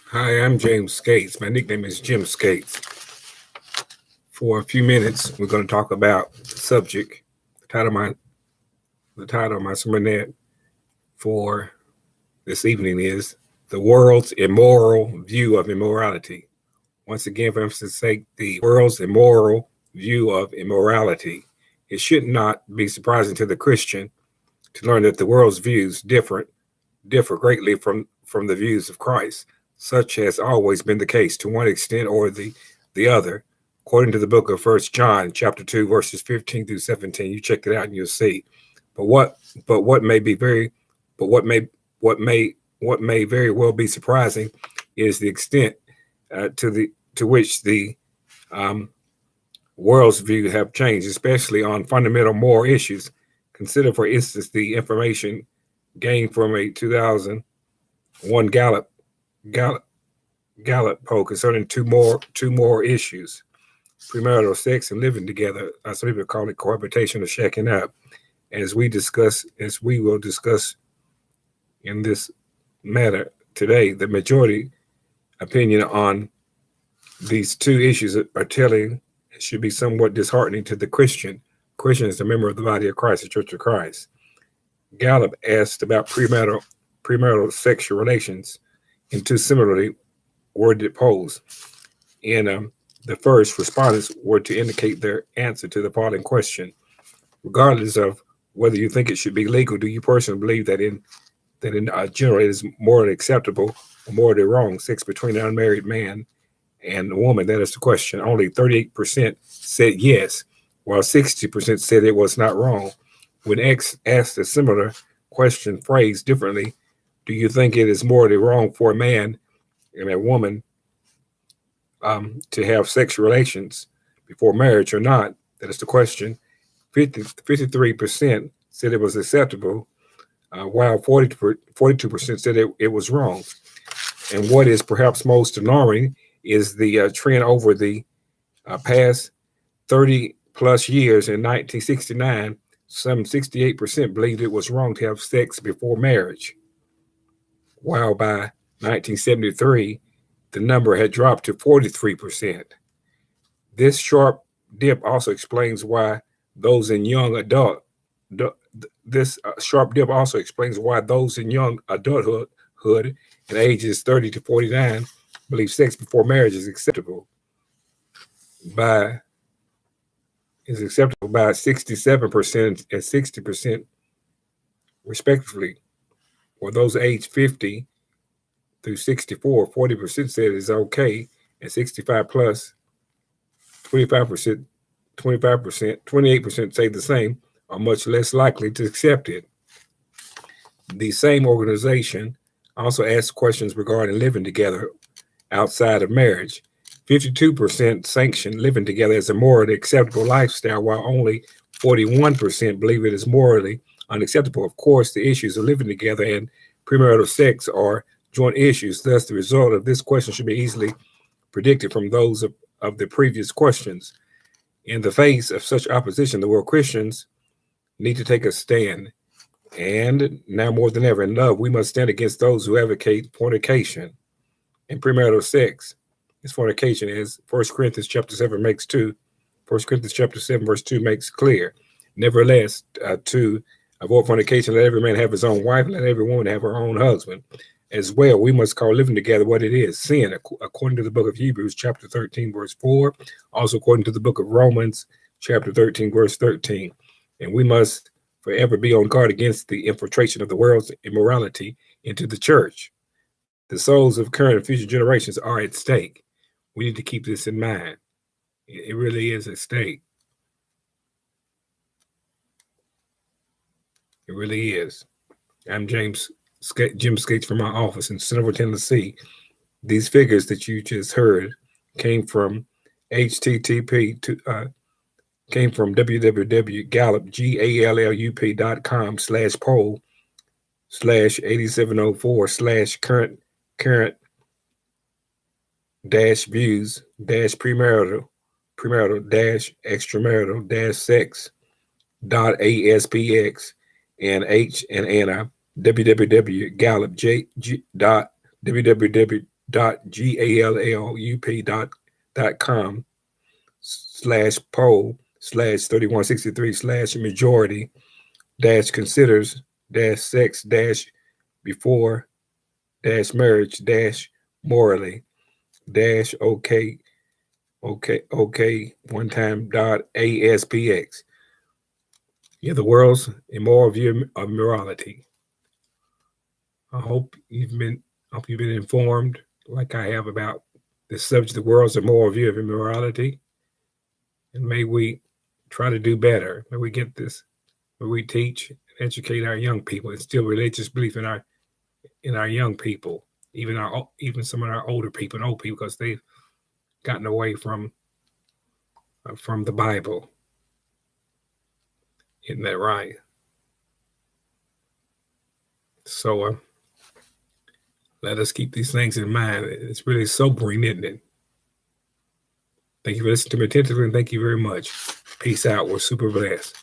Hi, I'm James Skates. My nickname is Jim Skates. For a few minutes, we're going to talk about the subject. The title of my the title of my sermonette for this evening is "The World's Immoral View of Immorality." Once again, for emphasis' sake, the world's immoral view of immorality. It should not be surprising to the Christian to learn that the world's views differ greatly from the views of Christ. Such has always been the case to one extent or the other. According to the book of First John, chapter 2, verses 15 through 17, you check it out and you'll see. But what but what may be very but what may very well be surprising is the extent to which the um, world's view have changed, especially on fundamental moral issues. Consider, for instance, the information gained from a 2001 Gallup Gallup poll concerning two more issues: premarital sex and living together. Some people call it cohabitation or shacking up. As we will discuss in this matter today, the majority opinion on these two issues are telling it should be somewhat disheartening to the Christian. Christian is a member of the body of Christ, the Church of Christ. Gallup asked about premarital sexual relations in two similarly worded polls. In the first, respondents were to indicate their answer to the following question: regardless of whether you think it should be legal, do you personally believe that in general it is morally acceptable or morally wrong sex between an unmarried man and a woman? That is the question. Only 38% said yes, while 60% said it was not wrong. When asked a similar question phrased differently, do you think it is morally wrong for a man and a woman to have sexual relations before marriage or not? That is the question. 53% said it was acceptable, while 42% said it was wrong. And what is perhaps most alarming is the trend over the past 30 plus years. In 1969, some 68% believed it was wrong to have sex before marriage, while by 1973, the number had dropped to 43%. This sharp dip also explains why those in young adult this sharp dip also explains why those in young adulthood in ages 30 to 49 believe sex before marriage by by 67% and 60% respectively. For those aged 50 through 64, 40% said it's okay, and 65 plus 25%, 28% say the same, are much less likely to accept it. The same organization also asked questions regarding living together outside of marriage. 52% sanction living together as a morally acceptable lifestyle, while only 41% believe it is morally unacceptable. Of course, the issues of living together and premarital sex are joint issues. Thus, the result of this question should be easily predicted from those of the previous questions. In the face of such opposition, the world Christians need to take a stand. And now more than ever in love, we must stand against those who advocate fornication and premarital sex. This fornication, as 1 Corinthians chapter 7 makes 2. 1 Corinthians chapter 7, verse 2 makes clear. Nevertheless, to avoid fornication, let every man have his own wife, let every woman have her own husband. As well, we must call living together what it is, sin, according to the book of Hebrews chapter 13, verse 4. Also according to the book of Romans chapter 13, verse 13. And we must forever be on guard against the infiltration of the world's immorality into the church. The souls of current and future generations are at stake. We need to keep this in mind. It really is at stake. It really is. I'm Jim Skates from my office in Centerville, Tennessee. These figures that you just heard came from HTTP to came from www.gallup.com/8704/current-views-premarital extramarital-sex.aspx and H and Anna www.gallup.www poll/majority-considers-6-before-marriage-morality-okay one time .aspx. Yeah, the world's immoral view of morality. I hope you've been informed, like I have, about the subject, the world's immoral view of immorality, and may we try to do better. May we get this. May we teach and educate our young people, instill religious belief in our young people, even some of our older people and old people, because they've gotten away from the Bible. Isn't that right? So let us keep these things in mind. It's really sobering, isn't it? Thank you for listening to me attentively, and thank you very much. Peace out. We're super blessed.